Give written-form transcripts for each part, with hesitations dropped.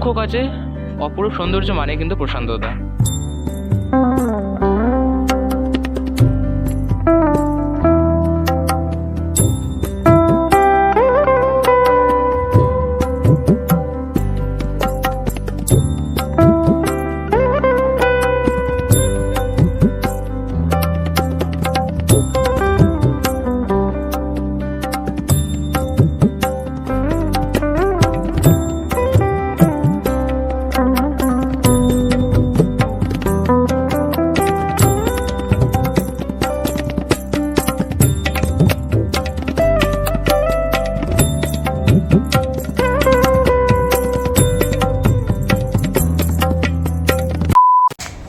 চক্ষু কাছে অপরূপ সৌন্দর্য মানে কিন্তু প্রশান্ততা।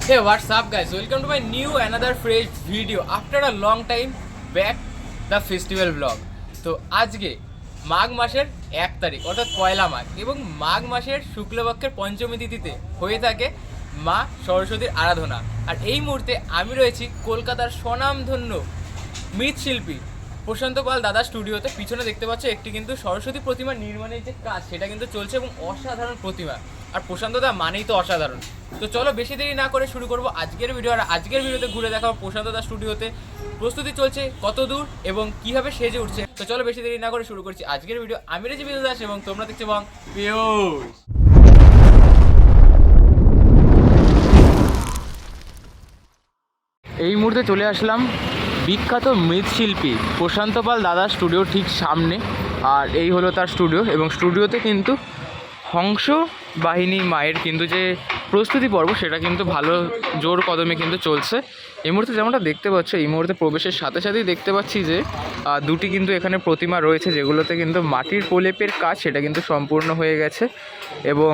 Hey, what's up guys? Welcome to my new another fresh video after a long time back the festival vlog. তো আজকে মাঘ মাসের 1 তারিখ অর্থাৎ পয়লা মাঘ এবং মাঘ মাসের শুক্লপক্ষের পঞ্চমী তিথিতে হয়ে থাকে মা সরস্বতীর আরাধনা। আর এই মুহূর্তে আমি রয়েছি কলকাতার স্বনামধন্য মৃৎশিল্পী প্রশান্ত পাল দাদা স্টুডিওতে। পিছনে দেখতে পাচ্ছ একটি কিন্তু সরস্বতী প্রতিমা নির্মাণের যে কাজ সেটা কিন্তু চলছে এবং অসাধারণ প্রতিমা। আর প্রশান্ত দা মানেই তো অসাধারণ। তো চলো বেশি দেরি না করে শুরু করবো আজকের ভিডিও। আর আজকের ভিডিওতে ঘুরে দেখাবো প্রশান্ত দা স্টুডিওতে প্রস্তুতি চলছে কত দূর এবং কিভাবে সেজে উঠছে। তো চলো বেশি দেরি না করে শুরু করছি আজকের ভিডিও। আমি রয়েছি বিদ্যুৎ দাস এবং তোমরা দেখছো বং পিউষ। এই মুহূর্তে চলে আসলাম বিখ্যাত মৃৎশিল্পী প্রশান্ত পাল দাদা স্টুডিও ঠিক সামনে। আর এই হলো তার স্টুডিও এবং স্টুডিওতে কিন্তু হংস বাহিনী মায়ের কিন্তু যে প্রস্তুতি পর্ব সেটা কিন্তু ভালো জোর কদমে কিন্তু চলছে। এই মুহূর্তে যেমনটা দেখতে পাচ্ছ, এই মুহূর্তে প্রবেশের সাথে সাথেই দেখতে পাচ্ছি যে দুটি কিন্তু এখানে প্রতিমা রয়েছে যেগুলোতে কিন্তু মাটির প্রলেপের কাজ সেটা কিন্তু সম্পূর্ণ হয়ে গেছে এবং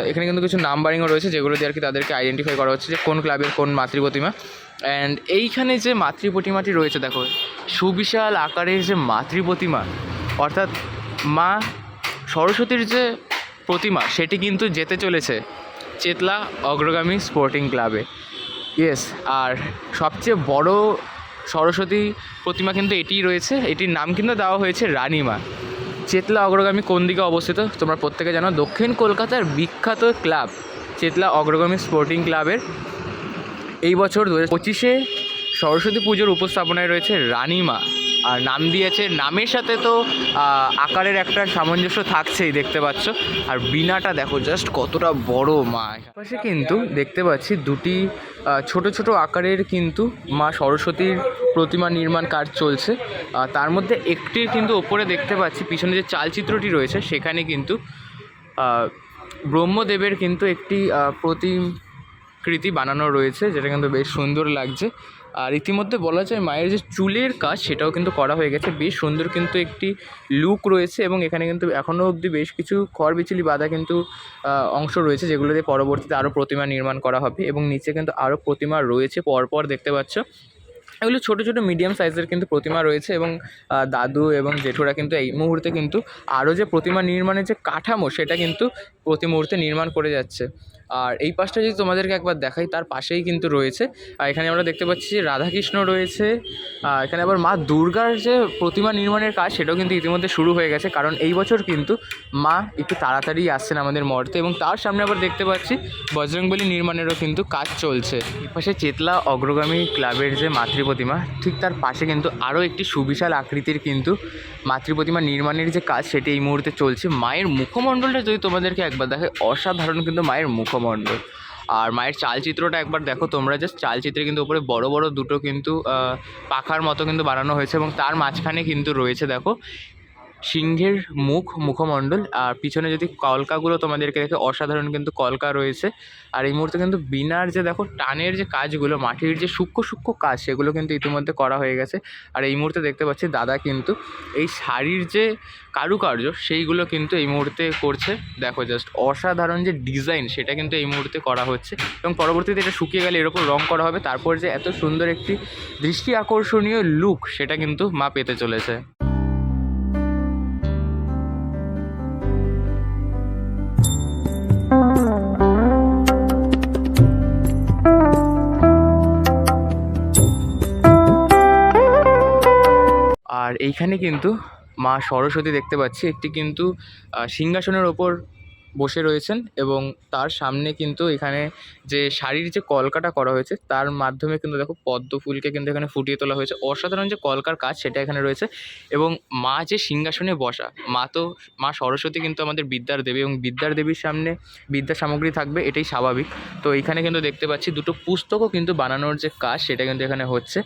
এখানে কিন্তু কিছু নাম্বারিংও রয়েছে যেগুলো দিয়ে আর কি তাদেরকে আইডেন্টিফাই করা হচ্ছে যে কোন ক্লাবের কোন মাতৃ প্রতিমা। অ্যান্ড এইখানে যে মাতৃ প্রতিমাটি রয়েছে দেখো, সুবিশাল আকারের যে মাতৃ প্রতিমা অর্থাৎ মা সরস্বতীর যে প্রতিমা সেটি কিন্তু যেতে চলেছে চেতলা অগ্রগামী স্পোর্টিং ক্লাবে। ইয়েস, আর সবচেয়ে বড় সরস্বতী প্রতিমা কিন্তু এটিই রয়েছে। এটির নাম কিন্তু দেওয়া হয়েছে রানীমা। চেতলা অগ্রগামী কোন দিকে অবস্থিত তোমরা প্রত্যেকে জানো, দক্ষিণ কলকাতার বিখ্যাত ক্লাব চেতলা অগ্রগামী স্পোর্টিং ক্লাবের এই বছর 2025-এ সরস্বতী পুজোর উপস্থাপনায় রয়েছে রানীমা। আর নাম দিয়েছে, নামের সাথে তো আকারের একটা সামঞ্জস্য থাকছেই দেখতে পাচ্ছ। আর বিনাটা দেখো জাস্ট কতটা বড় মা। পাশে কিন্তু দেখতে পাচ্ছি দুটি ছোট ছোট আকারের কিন্তু মা সরস্বতীর প্রতিমা নির্মাণ কাজ চলছে। তার মধ্যে একটির কিন্তু ওপরে দেখতে পাচ্ছি পিছনে যে চালচিত্রটি রয়েছে সেখানে কিন্তু ব্রহ্মদেবের কিন্তু একটি প্রতিকৃতি বানানো রয়েছে যেটা কিন্তু বেশ সুন্দর লাগছে। আর ইতিমধ্যে বলা যায় মায়ের যে চুলের কাজ সেটাও কিন্তু করা হয়ে গেছে, বেশ সুন্দর কিন্তু একটি লুক রয়েছে এবং এখানে কিন্তু এখনও অবধি বেশ কিছু খড়বিচুলি বাঁধা কিন্তু অংশ রয়েছে যেগুলো দিয়ে পরবর্তীতে আরও প্রতিমা নির্মাণ করা হবে এবং নিচে কিন্তু আরও প্রতিমা রয়েছে পরপর দেখতে পাচ্ছ। এগুলো ছোটো ছোটো মিডিয়াম সাইজের কিন্তু প্রতিমা রয়েছে এবং দাদু এবং জেঠুরা কিন্তু এই মুহূর্তে কিন্তু আরও যে প্রতিমা নির্মাণের যে কাঠামো সেটা কিন্তু প্রতি মুহূর্তে নির্মাণ করে যাচ্ছে। আর এই পাশটা যদি তোমাদেরকে একবার দেখাই, তার পাশেই কিন্তু রয়েছে এখানে আমরা দেখতে পাচ্ছি যে রাধাকৃষ্ণ রয়েছে। এখানে আবার মা দুর্গার যে প্রতিমা নির্মাণের কাজ সেটাও কিন্তু ইতিমধ্যে শুরু হয়ে গেছে, কারণ এই বছর কিন্তু মা একটু তাড়াতাড়ি আসছেন আমাদের মর্তে। এবং তার সামনে আবার দেখতে পাচ্ছি বজরংবলী নির্মাণেরও কিন্তু কাজ চলছে। এই পাশে চেতলা অগ্রগামী ক্লাবের যে মাতৃ প্রতিমা, ঠিক তার পাশে কিন্তু আরও একটি সুবিশাল আকৃতির কিন্তু মাতৃ প্রতিমা নির্মাণের যে কাজ সেটি এই মুহূর্তে চলছে। মায়ের মুখমণ্ডলটা যদি তোমাদেরকে একবার দেখে, অসাধারণ কিন্তু মায়ের মুখমণ্ডল। আর মায়ের চালচিত্রটা একবার দেখো তোমরা, জাস্ট চালচিত্রে কিন্তু উপরে বড় বড় দুটো কিন্তু পাখার মতো কিন্তু বানানো হয়েছে এবং তার মাঝখানে কিন্তু রয়েছে দেখো সিংহের মুখমণ্ডল। আর পিছনে যদি কলকাগুলো তোমাদেরকে দেখে, অসাধারণ কিন্তু কলকা রয়েছে। আর এই মুহূর্তে কিন্তু বিনার যে দেখো টানের যে কাজগুলো, মাটির যে সূক্ষ্ম সূক্ষ্ম কাজ সেগুলো কিন্তু ইতিমধ্যে করা হয়ে গেছে। আর এই মুহূর্তে দেখতে পাচ্ছি দাদা কিন্তু এই শাড়ির যে কারুকার্য সেইগুলো কিন্তু এই মুহূর্তে করছে। দেখো জাস্ট অসাধারণ যে ডিজাইন সেটা কিন্তু এই মুহূর্তে করা হচ্ছে এবং পরবর্তীতে এটা শুকিয়ে গেলে এর ওপর রং করা হবে। তারপর যে এত সুন্দর একটি দৃষ্টি আকর্ষণীয় লুক সেটা কিন্তু মা পেতে চলেছে। আর এইখানে কিন্তু মা সরস্বতী দেখতে পাচ্ছি একটি কিন্তু সিংহাসনের ওপর বসে রয়েছেন এবং তার সামনে কিন্তু এখানে যে শাড়ির যে কলকাটা করা হয়েছে তার মাধ্যমে কিন্তু দেখো পদ্ম ফুলকে কিন্তু এখানে ফুটিয়ে তোলা হয়েছে। অসাধারণ যে কলকার কাজ সেটা এখানে রয়েছে এবং মা যে সিংহাসনে বসা, মা সরস্বতী কিন্তু আমাদের বিদ্যার দেবী এবং বিদ্যার দেবীর সামনে বিদ্যা সামগ্রী থাকবে, এটাই স্বাভাবিক। তো এখানে কিন্তু দেখতে পাচ্ছি দুটো পুস্তকও কিন্তু বানানোর যে কাজ সেটা কিন্তু এখানে হচ্ছে।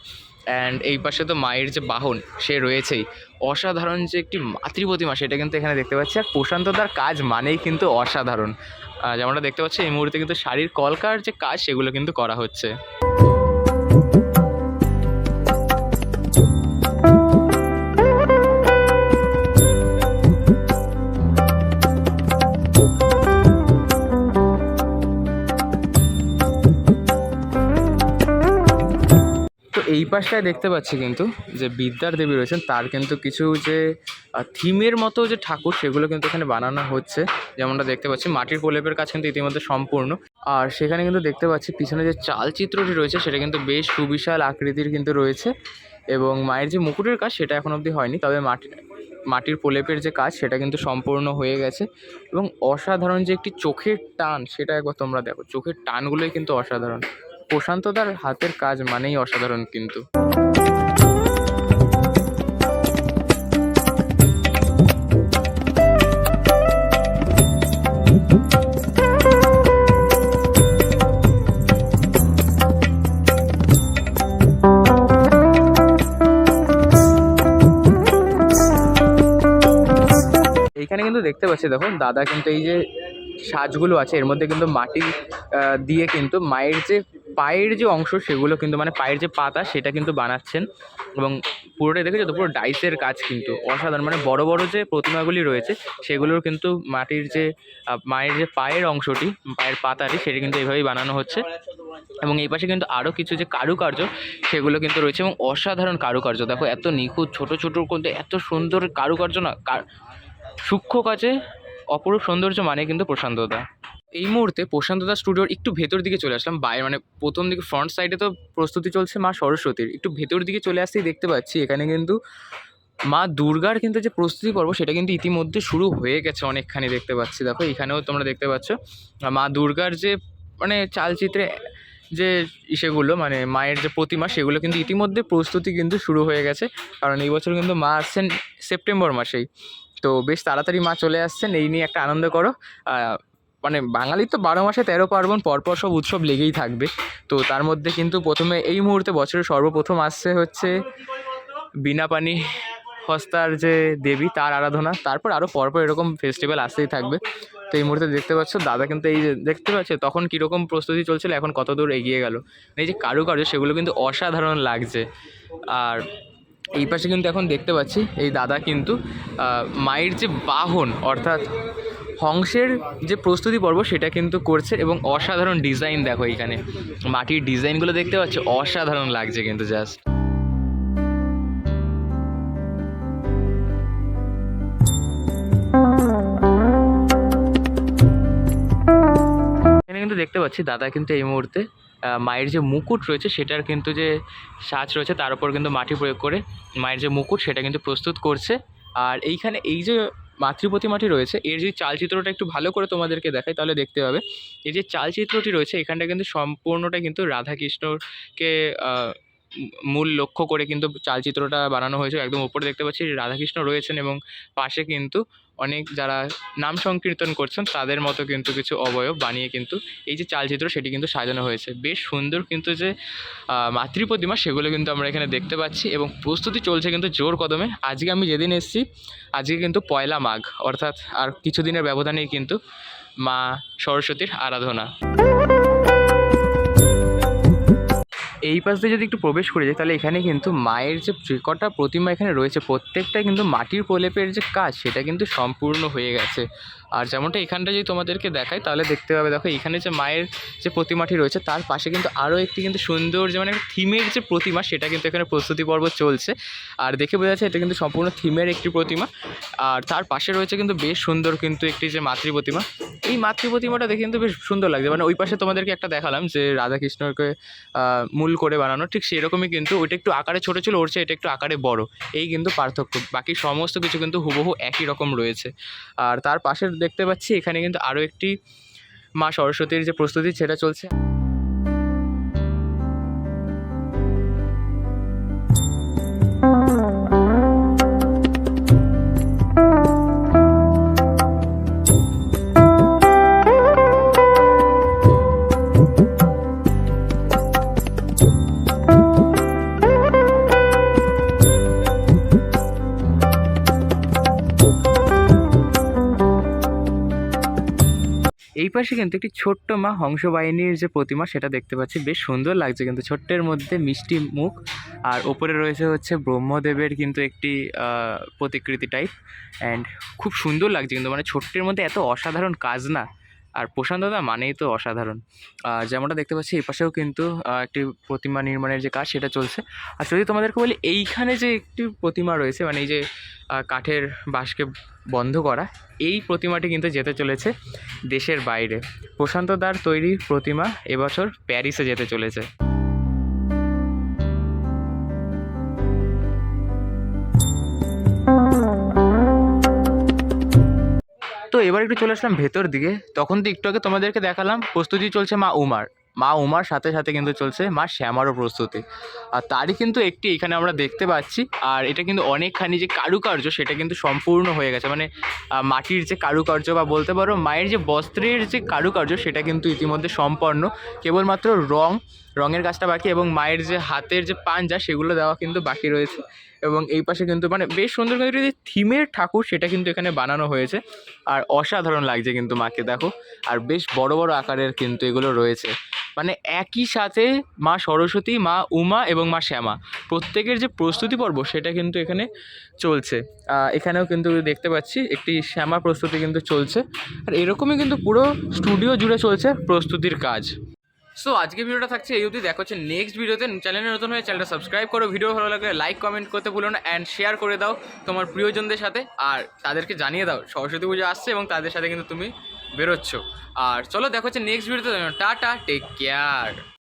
অ্যান্ড এই পাশে তো মায়ের যে বাহন সে রয়েছেই, অসাধারণ যে একটি মাতৃ প্রতিমা সেটা কিন্তু এখানে দেখতে পাচ্ছি। আর প্রশান্তদার কাজ মানেই কিন্তু অসাধারণ। যেমনটা দেখতে পাচ্ছি এই মুহূর্তে কিন্তু শাড়ির কলকার যে কাজ সেগুলো কিন্তু করা হচ্ছে। তো এই পাশটায় দেখতে পাচ্ছি কিন্তু যে বিদ্যার দেবী রয়েছেন তার কিন্তু কিছু যে থিমের মতো যে ঠাকুর সেগুলো কিন্তু এখানে বানানো হচ্ছে। যেমনটা দেখতে পাচ্ছি মাটির প্রলেপের কাজ কিন্তু ইতিমধ্যে সম্পূর্ণ। আর সেখানে কিন্তু দেখতে পাচ্ছি পিছনে যে চালচিত্রটি রয়েছে সেটা কিন্তু বেশ সুবিশাল আকৃতির কিন্তু রয়েছে এবং মায়ের যে মুকুটের কাজ সেটা এখন অবধি হয়নি, তবে মাটির প্রলেপের যে কাজ সেটা কিন্তু সম্পূর্ণ হয়ে গেছে এবং অসাধারণ যে একটি চোখের টান সেটা একবার তোমরা দেখো, চোখের টানগুলোই কিন্তু অসাধারণ। প্রশান্তদার হাতের কাজ মানেই অসাধারণ কিন্তু। এইখানে কিন্তু দেখতে পাচ্ছি দেখো দাদা কিন্তু এই যে সাজগুলো আছে এর মধ্যে কিন্তু মাটি দিয়ে কিন্তু মায়ের যে পায়ের যে অংশ সেগুলো কিন্তু মানে পায়ের যে পাতা সেটা কিন্তু বানাচ্ছেন এবং পুরোটাই দেখেছো তো পুরো ডাইসের কাজ কিন্তু অসাধারণ। মানে বড় বড় যে প্রতিমাগুলি রয়েছে সেগুলোর কিন্তু মাটির যে মায়ের যে পায়ের অংশটি, পায়ের পাতাটি সেটা কিন্তু এইভাবেই বানানো হচ্ছে এবং এই পাশে কিন্তু আরও কিছু যে কারুকার্য সেগুলো কিন্তু রয়েছে এবং অসাধারণ কারুকার্য দেখো, এত নিখুঁত ছোটো ছোটো কিন্তু এত সুন্দর কারুকার্য না, সূক্ষ্ম কাজে অপরূপ সৌন্দর্য মানে কিন্তু প্রশান্তদা। এই মুহূর্তে প্রশান্তদা স্টুডিওর একটু ভেতর দিকে চলে আসলাম, বাইরে মানে প্রথম দিকে ফ্রন্ট সাইডে তো প্রস্তুতি চলছে মা সরস্বতীর, একটু ভেতর দিকে চলে আসতেই দেখতে পাচ্ছি এখানে কিন্তু মা দুর্গার কিন্তু যে প্রস্তুতি পর্ব সেটা কিন্তু ইতিমধ্যে শুরু হয়ে গেছে অনেকখানি দেখতে পাচ্ছি। দেখো এখানেও তোমরা দেখতে পাচ্ছ মা দুর্গার যে মানে চালচিত্রে যে সেগুলো মানে মায়ের যে প্রতিমা সেগুলো কিন্তু ইতিমধ্যে প্রস্তুতি কিন্তু শুরু হয়ে গেছে, কারণ এই বছর কিন্তু মা আসছেন সেপ্টেম্বর মাসেই। তো বেশ তাড়াতাড়ি মা চলে আসছেন, এই নিয়ে একটা আনন্দ করো। মানে বাঙালির তো 12 মাসে 13 পার্বণ, পরপর সব উৎসব লেগেই থাকবে। তো তার মধ্যে কিন্তু প্রথমে এই মুহূর্তে বছরের সর্বপ্রথম আসছে হচ্ছে বীণাপাণি হস্তার যে দেবী তার আরাধনা, তারপর আরও পরপর এরকম ফেস্টিভ্যাল আসতেই থাকবে। তো এই মুহূর্তে দেখতে পাচ্ছ দাদা কিন্তু এই যে দেখতে পাচ্ছে তখন কীরকম প্রস্তুতি চলছিল, এখন কত দূর এগিয়ে গেল। এই যে কারুকার্য সেগুলো কিন্তু অসাধারণ লাগছে। আর এই পাশে কিন্তু এখন দেখতে পাচ্ছি এই দাদা কিন্তু মায়ের যে বাহন অর্থাৎ হংসের যে প্রস্তুতি পর্ব সেটা কিন্তু করছে এবং অসাধারণ ডিজাইন দেখো, এইখানে মাটির ডিজাইনগুলো দেখতে পাচ্ছ অসাধারণ লাগছে কিন্তু জাস্ট। এখানে কিন্তু দেখতে পাচ্ছি দাদা কিন্তু এই মুহূর্তে মায়ের যে মুকুট রয়েছে সেটার কিন্তু যে সাজ রয়েছে তার উপর কিন্তু মাটি প্রয়োগ করে মায়ের যে মুকুট সেটা কিন্তু প্রস্তুত করছে। আর এইখানে এই যে মাতৃপ্রতিমাটি রয়েছে এর যদি চালচিত্রটা একটু ভালো করে তোমাদেরকে দেখাই তাহলে দেখতে পাবে এই যে চালচিত্রটি রয়েছে এখানটা কিন্তু সম্পূর্ণটা কিন্তু রাধাকৃষ্ণকে মূল লক্ষ্য করে কিন্তু চালচিত্রটা বানানো হয়েছে। একদম উপরে দেখতে পাচ্ছি রাধাকৃষ্ণ রয়েছেন এবং পাশে কিন্তু অনেক যারা নাম সংকীর্তন করছেন তাদের মতো কিন্তু কিছু অবয়ব বানিয়ে কিন্তু এই যে চালচিত্র সেটি কিন্তু সাজানো হয়েছে। বেশ সুন্দর কিন্তু যে মাতৃপ্রতিমা সেগুলো কিন্তু আমরা এখানে দেখতে পাচ্ছি এবং প্রস্তুতি চলছে কিন্তু জোর কদমে। আজকে আমি যেদিন এসেছি আজকে কিন্তু পয়লা মাঘ, অর্থাৎ আর কিছুদিনের ব্যবধানেই কিন্তু মা সরস্বতীর আরাধনা। এই পাশ দিয়ে যদি একটু প্রবেশ করে যাই তাহলে এখানে কিন্তু মায়ের যে কটা প্রতিমা এখানে রয়েছে প্রত্যেকটাই কিন্তু মাটির প্রলেপের যে কাজ সেটা কিন্তু সম্পূর্ণ হয়ে গেছে। আর যেমনটা এখানটা যদি তোমাদেরকে দেখায় তাহলে দেখতে পাবে দেখো এখানে যে মায়ের যে প্রতিমাটি রয়েছে তার পাশে কিন্তু আরও একটি কিন্তু সুন্দর যে মানে থিমের যে প্রতিমা সেটা কিন্তু এখানে প্রস্তুতি পর্ব চলছে। আর দেখে বোঝা যাচ্ছে এটা কিন্তু সম্পূর্ণ থিমের একটি প্রতিমা। আর তার পাশে রয়েছে কিন্তু বেশ সুন্দর কিন্তু একটি যে মাতৃ প্রতিমা, এই মাতৃ প্রতিমাটা দেখে কিন্তু বেশ সুন্দর লাগছে। মানে ওই পাশে তোমাদেরকে একটা দেখালাম যে রাধাকৃষ্ণকে মূল করে বানানো, ঠিক সেরকমই কিন্তু ওইটা একটু আকারে ছোটো ছিল, ওর চেয়ে এটা একটু আকারে বড়, এই কিন্তু পার্থক্য। বাকি সমস্ত কিছু কিন্তু হুবহু একই রকম রয়েছে। আর তার পাশের দেখতে পাচ্ছি এখানে কিন্তু আরও একটি মা সরস্বতীর যে প্রস্তুতি সেটা চলছে। এই পাশে কিন্তু একটি ছোট্ট মা হংসবাহিনীর যে প্রতিমা সেটা দেখতে পাচ্ছি, বেশ সুন্দর লাগছে কিন্তু ছোট্টের মধ্যে মিষ্টি মুখ, আর ওপরে রয়েছে হচ্ছে ব্রহ্মদেবের কিন্তু একটি প্রতিকৃতি টাইপ, অ্যান্ড খুব সুন্দর লাগছে কিন্তু মানে ছোট্টের মধ্যে এত অসাধারণ কাজ না, আর প্রশান্ত দা মানেই তো অসাধারণ। যেমনটা দেখতে পাচ্ছি এই পাশেও কিন্তু একটি প্রতিমা নির্মাণের যে কাজ সেটা চলছে। আর যদি তোমাদেরকে বলি এইখানে যে একটি প্রতিমা রয়েছে মানে এই যে কাঠের বাঁশকে বন্ধ করা, এই প্রতিমাটি কিন্তু যেতে চলেছে দেশের বাইরে। প্রশান্ত দার তৈরি প্রতিমা এবছর প্যারিসে যেতে চলেছে। তো এবার একটু চলে আসলাম ভেতর দিকে। তখন তো একটু আগে তোমাদেরকে দেখালাম প্রস্তুতি চলছে মা উমার সাথে সাথে কিন্তু চলছে মা শ্যামারও প্রস্তুতি, আর তারই কিন্তু একটি এখানে আমরা দেখতে পাচ্ছি। আর এটা কিন্তু অনেকখানি যে কারুকার্য সেটা কিন্তু সম্পূর্ণ হয়ে গেছে, মানে মাটির যে কারুকার্য বা বলতে পারো মায়ের যে বস্ত্রের যে কারুকার্য সেটা কিন্তু ইতিমধ্যে সম্পন্ন, কেবলমাত্র রঙের কাজটা বাকি, এবং মায়ের যে হাতের যে পাঞ্জা সেগুলো দেওয়া কিন্তু বাকি রয়েছে। এবং এই পাশে কিন্তু মানে বেশ সুন্দর করে যে থিমের ঠাকুর সেটা কিন্তু এখানে বানানো হয়েছে, আর অসাধারণ লাগছে কিন্তু মাকে দেখো। আর বেশ বড় বড় আকারের কিন্তু এগুলো রয়েছে, মানে একই সাথে মা সরস্বতী, মা উমা এবং মা শ্যামা প্রত্যেকের যে প্রস্তুতি পর্ব সেটা কিন্তু এখানে চলছে। এখানেও কিন্তু দেখতে পাচ্ছি একটি শ্যামা প্রস্তুতি কিন্তু চলছে, আর এরকমই কিন্তু পুরো স্টুডিও জুড়ে চলছে প্রস্তুতির কাজ। সো আজকে ভিডিওটা থাকছে এই অবধি, দেখা হচ্ছে নেক্সট ভিডিওতে। চ্যানেলে নতুন হয়ে চ্যানেলটা সাবস্ক্রাইব করো, ভিডিও ভালো লাগলে লাইক কমেন্ট করতে ভুলো না, অ্যান্ড শেয়ার করে দাও তোমার প্রিয়জনদের সাথে, আর তাদেরকে জানিয়ে দাও সরস্বতী পুজো আসছে এবং তাদের সাথে কিন্তু তুমি বেরোচ্ছ। আর চলো দেখা হচ্ছে নেক্সট ভিডিওতে, টাটা, টেক কেয়ার।